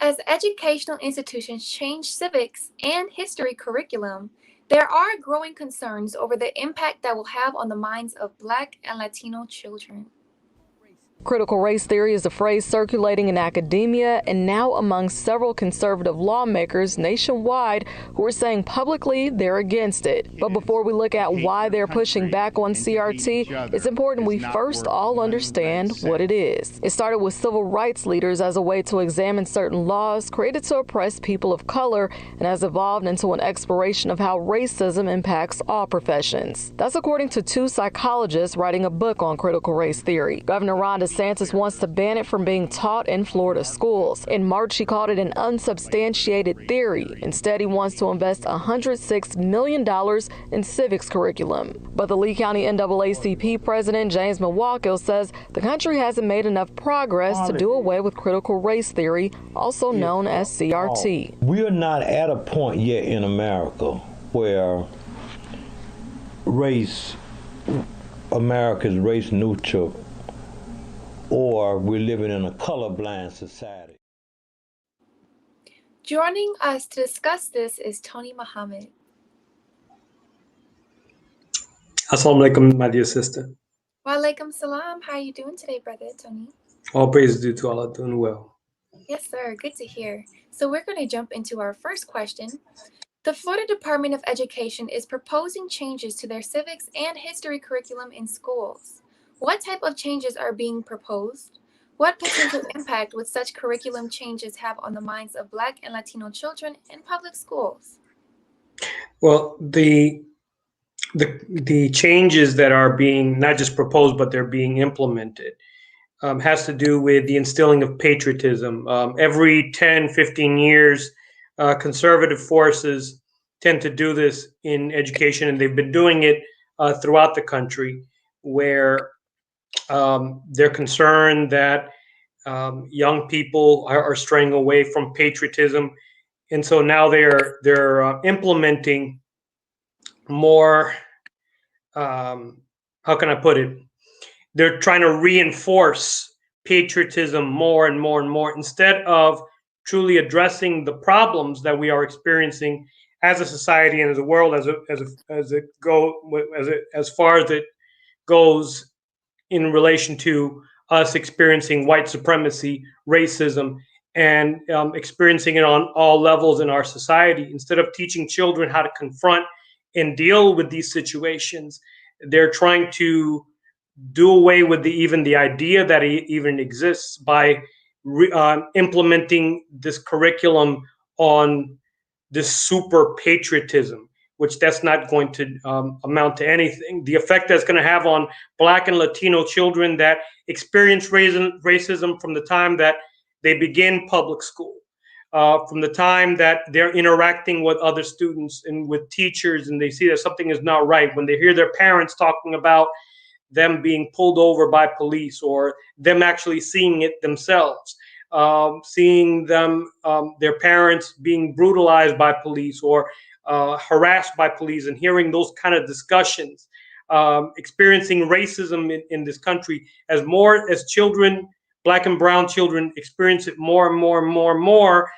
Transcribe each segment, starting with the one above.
As educational institutions change civics and history curriculum, there are growing concerns over the impact that will have on the minds of Black and Latino children. Critical race theory is a phrase circulating in academia and now among several conservative lawmakers nationwide who are saying publicly they're against it. But before we look at why they're pushing back on CRT, it's important we first all understand what it is. It started with civil rights leaders as a way to examine certain laws created to oppress people of color and has evolved into an exploration of how racism impacts all professions. That's according to two psychologists writing a book on critical race theory. Governor Ron DeSantis wants to ban it from being taught in Florida schools. In March, he called it an unsubstantiated theory. Instead, he wants to invest $106 million in civics curriculum. But the Lee County NAACP president, James Milwaukee, says the country hasn't made enough progress to do away with critical race theory, also known as CRT. We are not at a point yet in America where America is race neutral, or we're living in a colorblind society. Joining us to discuss this is Tony Muhammad. Assalamu alaikum, my dear sister. Wa alaikum salam. How are you doing today, brother Tony? All praise is due to Allah, doing well. Yes, sir. Good to hear. So we're going to jump into our first question. The Florida Dept.of Education is proposing changes to their civics and history curriculum in schools. What type of changes are being proposed? What potential impact would such curriculum changes have on the minds of Black and Latino children in public schools? Well, the changes that are being not just proposed, but they're being implemented has to do with the instilling of patriotism. Every 10, 15 years, conservative forces tend to do this in education, and they've been doing it throughout the country, where they're concerned that young people are straying away from patriotism, and so now they're implementing more. How can I put it? They're trying to reinforce patriotism more and more and more, instead of truly addressing the problems that we are experiencing as a society and as a world, as far as it goes in relation to us experiencing white supremacy, racism, and experiencing it on all levels in our society. Instead of teaching children how to confront and deal with these situations, they're trying to do away with even the idea that it even exists by implementing this curriculum on this super patriotism, which that's not going to amount to anything. The effect that's going to have on Black and Latino children that experience racism from the time that they begin public school, from the time that they're interacting with other students and with teachers, and they see that something is not right, when they hear their parents talking about them being pulled over by police, or them actually seeing it themselves, seeing them, their parents being brutalized by police or harassed by police, and hearing those kind of discussions, experiencing racism in this country, as children, Black and brown children, experience it more and more and more and more,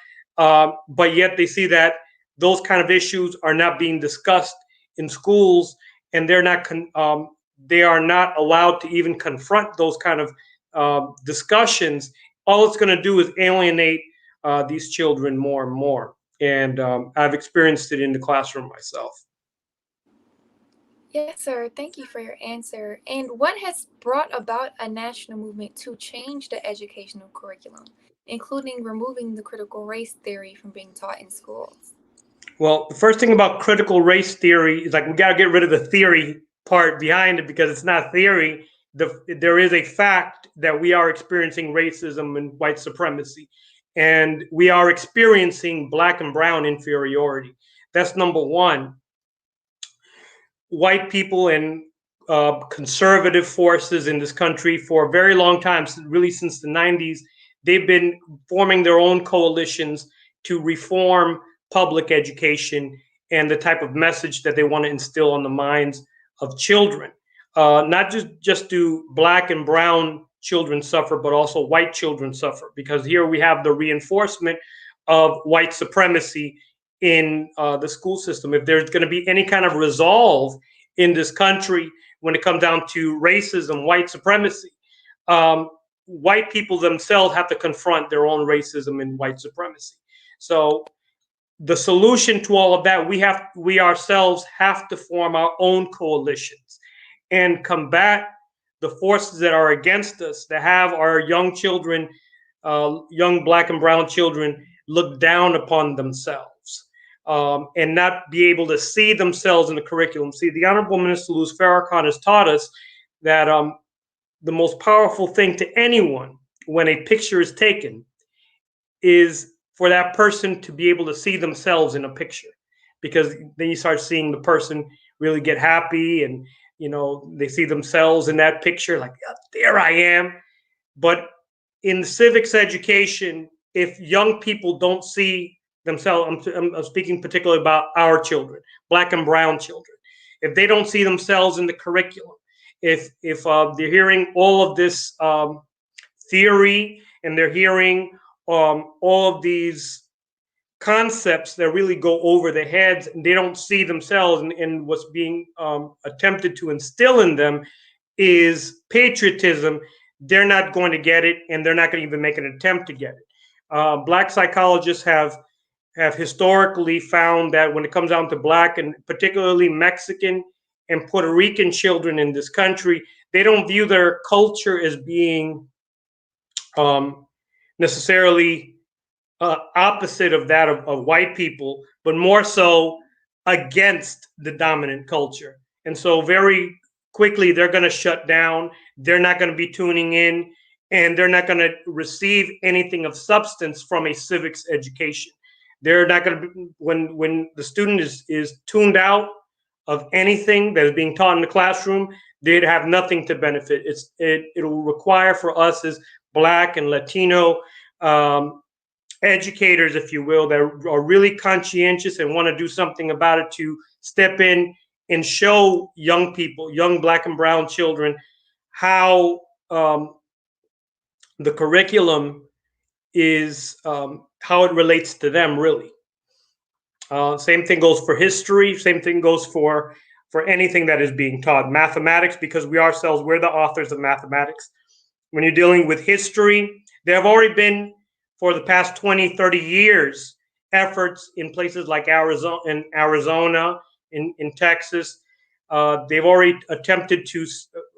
but yet they see that those kind of issues are not being discussed in schools, and they are not allowed to even confront those kind of discussions. All it's going to do is alienate these children more and more. And I've experienced it in the classroom myself. Yes, sir. Thank you for your answer. And what has brought about a national movement to change the educational curriculum, including removing the critical race theory from being taught in schools? Well, the first thing about critical race theory is, like, we got to get rid of the theory part behind it, because it's not theory. There is a fact that we are experiencing racism and white supremacy, and we are experiencing Black and brown inferiority. That's number one. White people and conservative forces in this country for a very long time, really since the 90s, they've been forming their own coalitions to reform public education and the type of message that they want to instill on the minds of children. Not just do Black and brown children suffer, but also white children suffer, because here we have the reinforcement of white supremacy in the school system. If there's going to be any kind of resolve in this country when it comes down to racism, white supremacy, white people themselves have to confront their own racism and white supremacy. So the solution to all of that, we ourselves have to form our own coalitions and combat the forces that are against us, that have our young children, young Black and brown children, look down upon themselves, and not be able to see themselves in the curriculum. See, the Honorable Minister Louis Farrakhan has taught us that the most powerful thing to anyone when a picture is taken is for that person to be able to see themselves in a picture, because then you start seeing the person really get happy, and they see themselves in that picture, like, oh, there I am. But in civics education, if young people don't see themselves, I'm speaking particularly about our children, Black and brown children, if they don't see themselves in the curriculum, if they're hearing all of this theory, and they're hearing all of these concepts that really go over their heads, and they don't see themselves in what's being attempted to instill in them is patriotism, they're not going to get it, and they're not going to even make an attempt to get it. Black psychologists have historically found that when it comes down to Black and particularly Mexican and Puerto Rican children in this country, they don't view their culture as being necessarily opposite of that of white people, but more so against the dominant culture. And so very quickly, they're going to shut down. They're not going to be tuning in, and they're not going to receive anything of substance from a civics education. They're not going to be, when the student is tuned out of anything that is being taught in the classroom, they'd have nothing to benefit. It'll require for us as Black and Latino educators, if you will, that are really conscientious and want to do something about it, to step in and show young people, young Black and brown children, how the curriculum is, how it relates to them, really. Same thing goes for history. Same thing goes for anything that is being taught. Mathematics, because we're the authors of mathematics. When you're dealing with history, there have already been, for the past 20, 30 years, efforts in places like Arizona, in Texas. They've already attempted to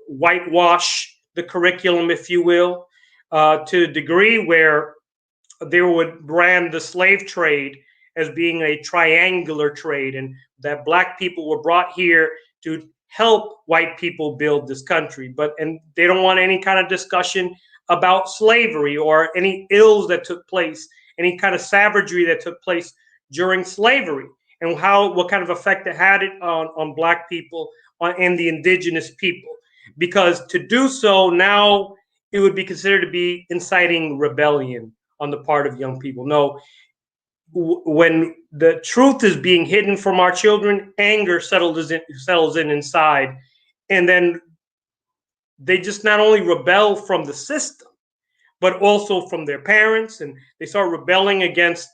whitewash the curriculum, if you will, to a degree where they would brand the slave trade as being a triangular trade, and that Black people were brought here to help white people build this country. And they don't want any kind of discussion about slavery or any ills that took place, any kind of savagery that took place during slavery, and what kind of effect it had on Black people and the indigenous people. Because to do so now, it would be considered to be inciting rebellion on the part of young people. No, when the truth is being hidden from our children, anger settles in inside, and then they just not only rebel from the system, but also from their parents, and they start rebelling against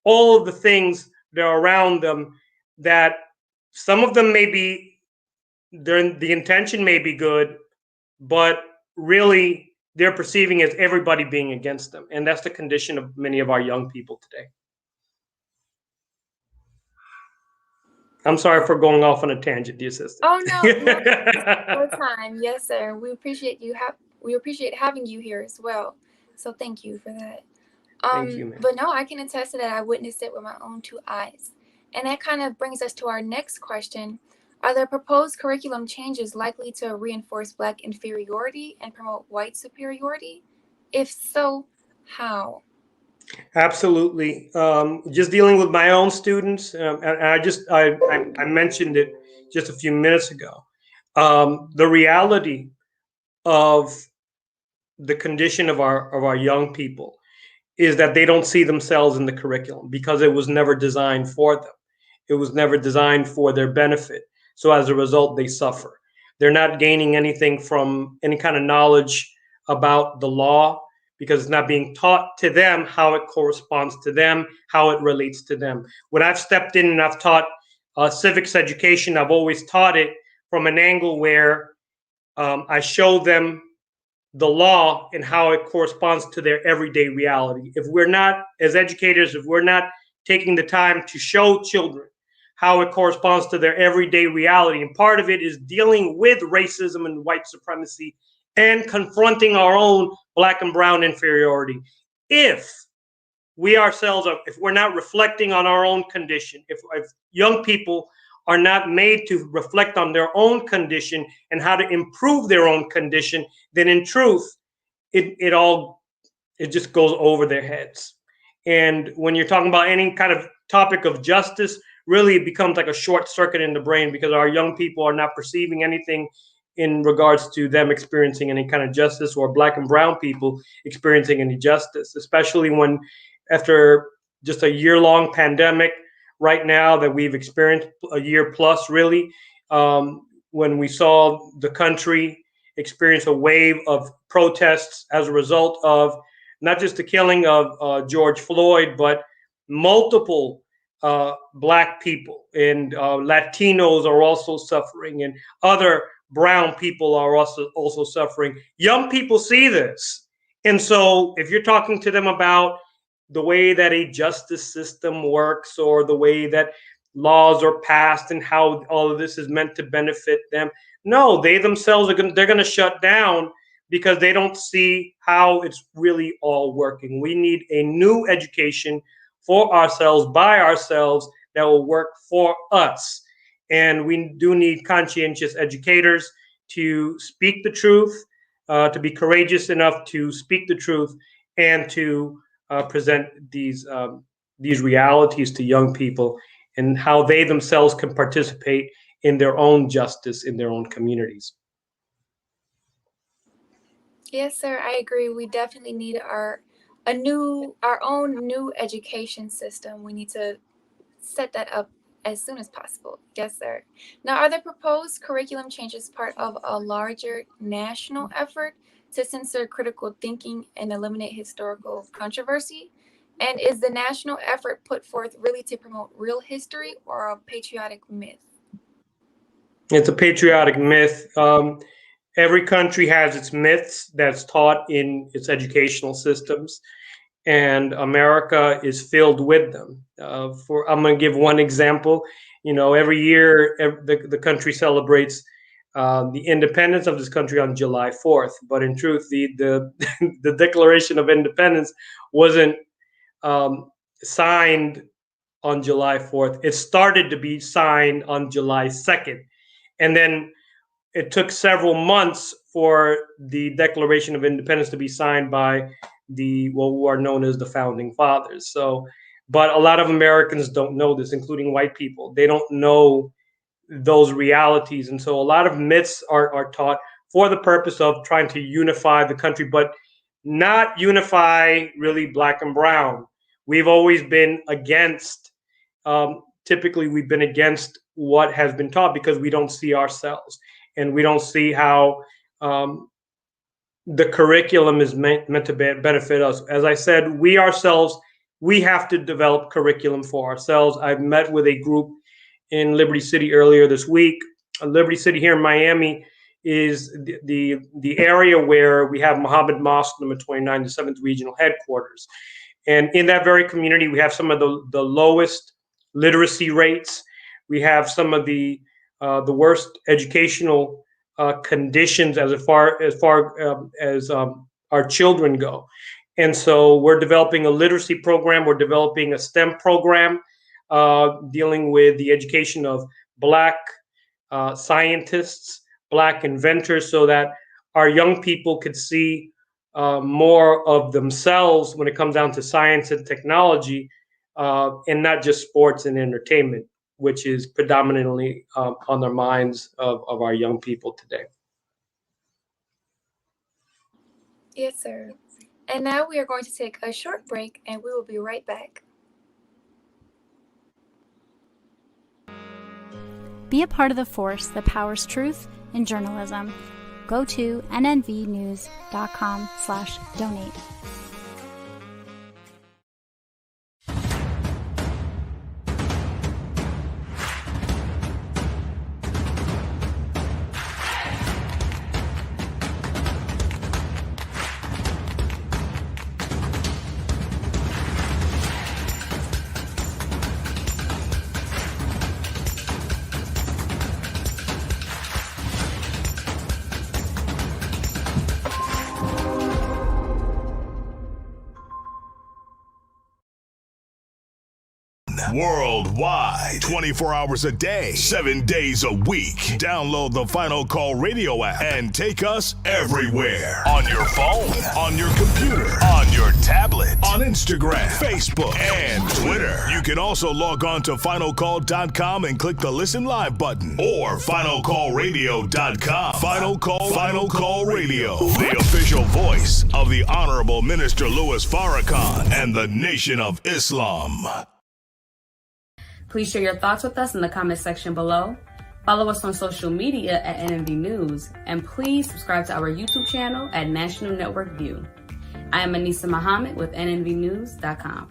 all of the things that are around them, that some of them the intention may be good, but really they're perceiving as everybody being against them. And that's the condition of many of our young people today. I'm sorry for going off on a tangent, dear sister. Oh no, no time. Yes, sir. We appreciate having you here as well. So thank you for that. Thank you, man. But no, I can attest to that. I witnessed it with my own two eyes. And that kind of brings us to our next question. Are the proposed curriculum changes likely to reinforce Black inferiority and promote white superiority? If so, how? Absolutely. Just dealing with my own students, and I mentioned it just a few minutes ago. The reality of the condition of our young people is that they don't see themselves in the curriculum, because it was never designed for them. It was never designed for their benefit. So as a result, they suffer. They're not gaining anything from any kind of knowledge about the law because it's not being taught to them how it corresponds to them, how it relates to them. When I've stepped in and I've taught civics education, I've always taught it from an angle where I show them the law and how it corresponds to their everyday reality. If we're not, as educators, if we're not taking the time to show children how it corresponds to their everyday reality, and part of it is dealing with racism and white supremacy and confronting our own Black and brown inferiority. If we ourselves are, if we're not reflecting on our own condition, if young people are not made to reflect on their own condition and how to improve their own condition, then in truth, it just goes over their heads. And when you're talking about any kind of topic of justice, really it becomes like a short circuit in the brain because our young people are not perceiving anything in regards to them experiencing any kind of justice or Black and brown people experiencing any justice, especially when after just a year-long pandemic right now that we've experienced, a year plus really, when we saw the country experience a wave of protests as a result of not just the killing of George Floyd, but multiple Black people and Latinos are also suffering, and other brown people are also suffering. Young people see this. And so if you're talking to them about the way that a justice system works or the way that laws are passed and how all of this is meant to benefit them, no, they themselves they're going to shut down because they don't see how it's really all working. We need a new education for ourselves, by ourselves, that will work for us. And we do need conscientious educators to speak the truth, to be courageous enough to speak the truth, and to present these realities to young people and how they themselves can participate in their own justice in their own communities. Yes, sir, I agree. We definitely need our own new education system. We need to set that up as soon as possible. Yes, sir. Now, are the proposed curriculum changes part of a larger national effort to censor critical thinking and eliminate historical controversy? And is the national effort put forth really to promote real history or a patriotic myth? It's a patriotic myth. Every country has its myths that's taught in its educational systems, and America is filled with them. I'm going to give one example. You know, every year the country celebrates the independence of this country on July 4th. But in truth, the the Declaration of Independence wasn't signed on July 4th. It started to be signed on July 2nd. And then it took several months for the Declaration of Independence to be signed by who are known as the founding fathers. So, but a lot of Americans don't know this, including white people. They don't know those realities. And so a lot of myths are taught for the purpose of trying to unify the country, but not unify really Black and brown. We've always been against, typically we've been against what has been taught because we don't see ourselves and we don't see how the curriculum is meant to benefit us. As I said, we ourselves, we have to develop curriculum for ourselves. I've met with a group in Liberty City earlier this week. Liberty City here in Miami is the area where we have Muhammad Mosque number 29, the 7th regional headquarters. And in that very community, we have some of the lowest literacy rates. We have some of the worst educational conditions as far as our children go. And so we're developing a literacy program. We're developing a STEM program dealing with the education of Black scientists, Black inventors, so that our young people could see more of themselves when it comes down to science and technology, and not just sports and entertainment, which is predominantly on the minds of our young people today. Yes, sir. And now we are going to take a short break and we will be right back. Be a part of the force that powers truth in journalism. go to nnvnews.com/donate. Worldwide, 24 hours a day, 7 days a week. Download the Final Call Radio app and take us everywhere. On your phone, on your computer, on your tablet, on Instagram, Facebook, and Twitter. You can also log on to finalcall.com and click the Listen Live button or finalcallradio.com. Final Call Radio, the official voice of the Honorable Minister Louis Farrakhan and the Nation of Islam. Please share your thoughts with us in the comment section below. Follow us on social media at NNV News, and please subscribe to our YouTube channel at National Network View. I am Anissa Muhammad with nnvnews.com.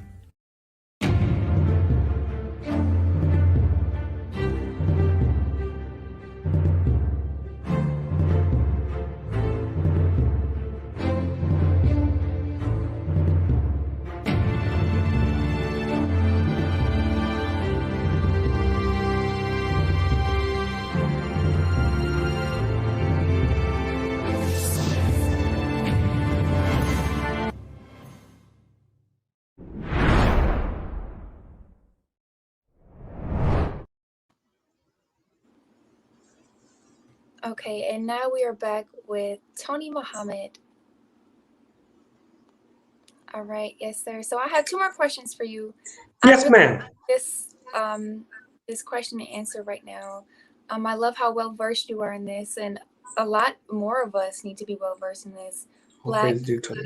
Okay, and now we are back with Tony Muhammad. All right, yes, sir. So I have 2 more questions for you. Yes, ma'am. This question and answer right now. I love how well versed you are in this, and a lot more of us need to be well versed in this. Black,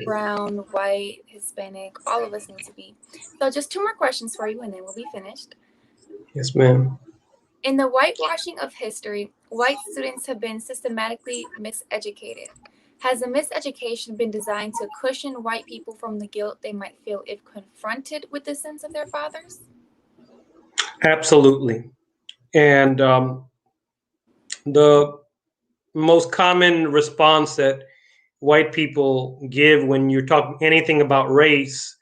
brown, white, Hispanic, all of us need to be. So just 2 more questions for you, and then we'll be finished. Yes, ma'am. In the whitewashing of history, white students have been systematically miseducated. Has the miseducation been designed to cushion white people from the guilt they might feel if confronted with the sins of their fathers? Absolutely. And the most common response that white people give when you're talking anything about race,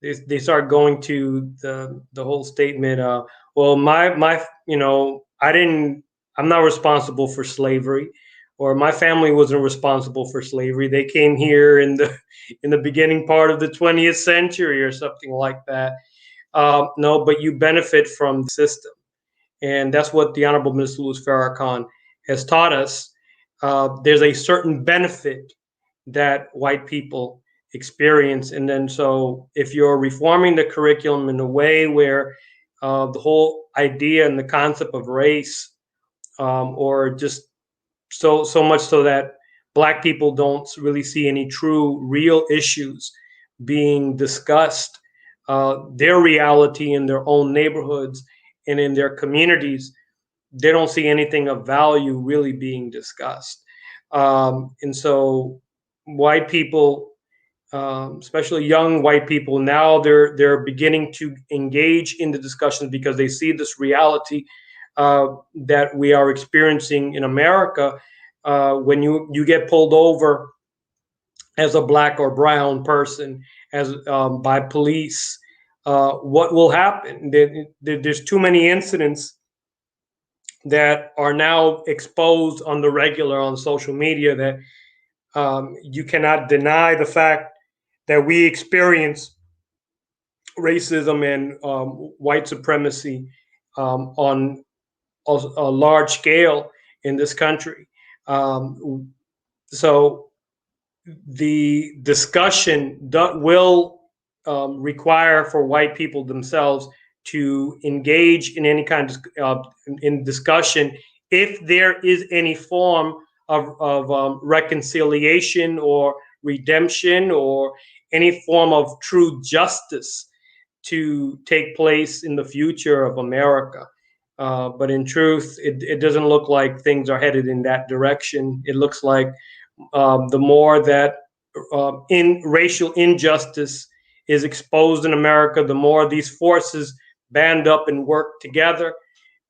they start going to the whole statement, well, I'm not responsible for slavery, or my family wasn't responsible for slavery. They came here in the beginning part of the 20th century or something like that. No, but you benefit from the system. And that's what the Honorable Minister Louis Farrakhan has taught us. There's a certain benefit that white people experience. And then so if you're reforming the curriculum in a way where the whole idea and the concept of race, or just so much so that Black people don't really see any true, real issues being discussed, their reality in their own neighborhoods and in their communities, they don't see anything of value really being discussed. And so white people, especially young white people, now they're beginning to engage in the discussions because they see this reality that we are experiencing in America. When you get pulled over as a Black or brown person by police, what will happen? There's too many incidents that are now exposed on the regular on social media that you cannot deny the fact that we experience racism and white supremacy on a large scale in this country. So the discussion that will require for white people themselves to engage in any kind of in discussion if there is any form of reconciliation or redemption or any form of true justice to take place in the future of America. But in truth, it doesn't look like things are headed in that direction. It looks like the more that in racial injustice is exposed in America, the more these forces band up and work together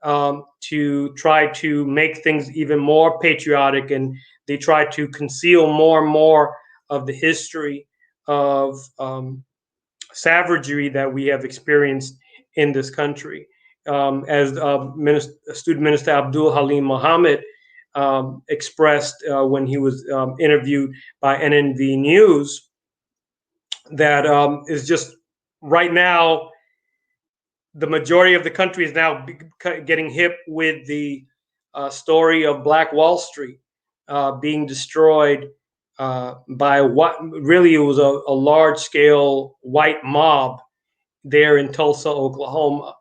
to try to make things even more patriotic, and they try to conceal more and more of the history of savagery that we have experienced in this country. As Student Minister Abdul Halim Muhammad expressed when he was interviewed by NNV News, that is just right now, the majority of the country is now getting hip with the story of Black Wall Street being destroyed by what really it was a large scale white mob there in Tulsa, Oklahoma.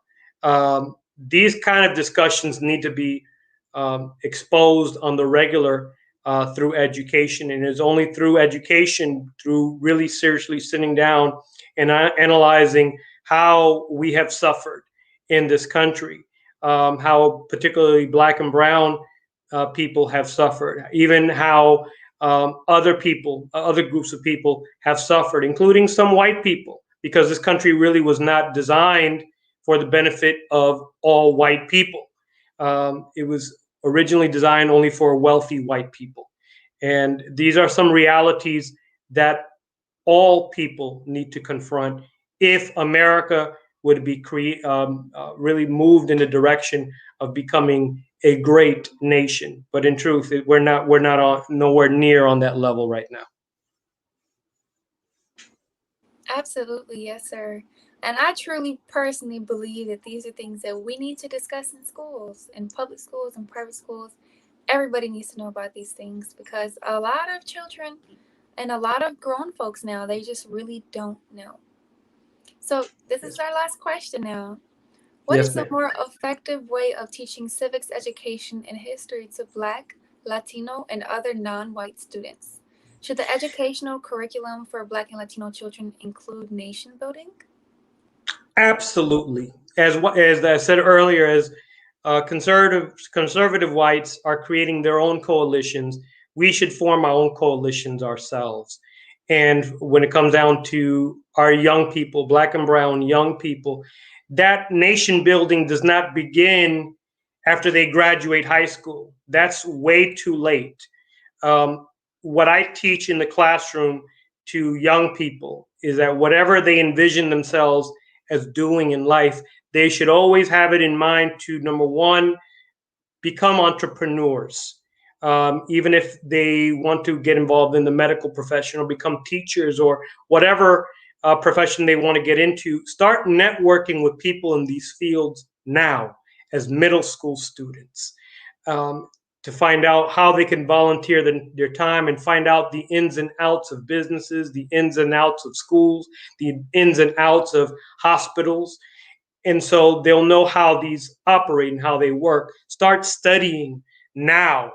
These kind of discussions need to be exposed on the regular through education, and it's only through education, through really seriously sitting down and analyzing how we have suffered in this country, how particularly Black and brown people have suffered, even how other people, other groups of people have suffered, including some white people, because this country really was not designed for the benefit of all white people. It was originally designed only for wealthy white people. And these are some realities that all people need to confront if America would be really moved in the direction of becoming a great nation. But in truth, we're not nowhere near on that level right now. Absolutely, yes, sir. And I truly personally believe that these are things that we need to discuss in schools, in public schools and private schools. Everybody needs to know about these things because a lot of children and a lot of grown folks now, they just really don't know. So this is our last question now. What Yes, is a ma'am. more effective way of teaching civics education and history to Black, Latino, and other non-white students? Should the educational curriculum for Black and Latino children include nation building? Absolutely. As I said earlier, as conservative whites are creating their own coalitions, we should form our own coalitions ourselves. And when it comes down to our young people, Black and brown young people, that nation building does not begin after they graduate high school. That's way too late. What I teach in the classroom to young people is that whatever they envision themselves as doing in life, they should always have it in mind to, number one, become entrepreneurs. Even if they want to get involved in the medical profession or become teachers or whatever profession they want to get into, start networking with people in these fields now as middle school students. To find out how they can volunteer their time and find out the ins and outs of businesses, the ins and outs of schools, the ins and outs of hospitals. And so they'll know how these operate and how they work. Start studying now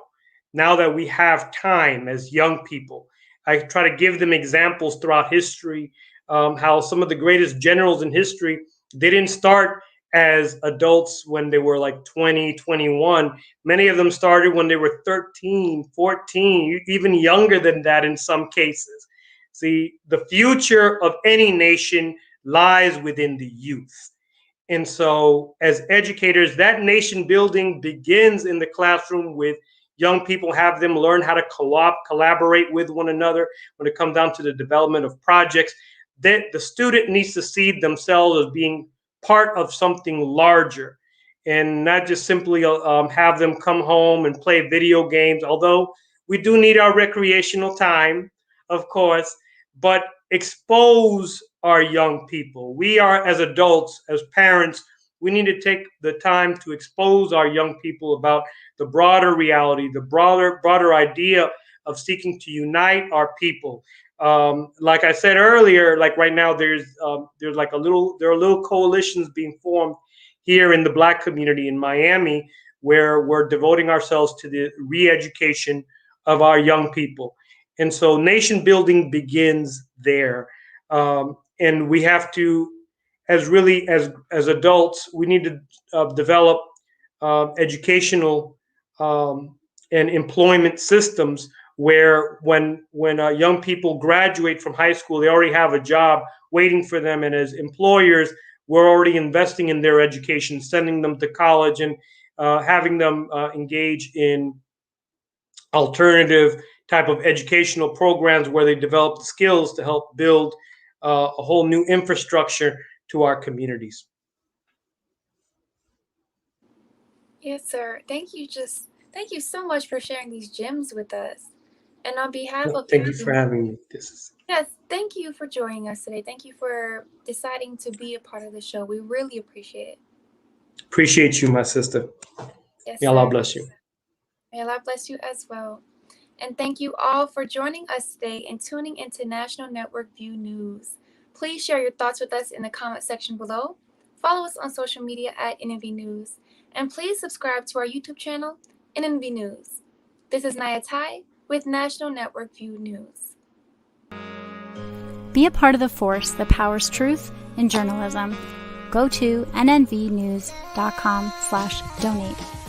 that we have time as young people. I try to give them examples throughout history, how some of the greatest generals in history, they didn't start as adults when they were like 20, 21. Many of them started when they were 13, 14, even younger than that in some cases. See, the future of any nation lies within the youth. And so as educators, that nation building begins in the classroom with young people, have them learn how to collaborate with one another when it comes down to the development of projects. That the student needs to see themselves as being part of something larger and not just simply have them come home and play video games, although we do need our recreational time, of course, but expose our young people. We are, as adults, as parents, we need to take the time to expose our young people about the broader reality, the broader idea of seeking to unite our people. Like I said earlier, like right now, there's like there are little coalitions being formed here in the Black community in Miami, where we're devoting ourselves to the re-education of our young people. And so nation building begins there. And we have to, as adults, we need to develop educational and employment systems where when young people graduate from high school, they already have a job waiting for them, and as employers, we're already investing in their education, sending them to college, and having them engage in alternative type of educational programs where they develop the skills to help build a whole new infrastructure to our communities. Yes, sir. Thank you so much for sharing these gems with us. And on behalf of Thank you for having me. Yes, thank you for joining us today. Thank you for deciding to be a part of the show. We really appreciate it. Appreciate you, my sister. Yes, May Allah sir. bless you. May Allah bless you as well. And thank you all for joining us today and tuning into National Network View News. Please share your thoughts with us in the comment section below. Follow us on social media at NNV News. And please subscribe to our YouTube channel, NNV News. This is Naya Tai with National Network View News. Be a part of the force that powers truth in journalism. Go to nnvnews.com/donate.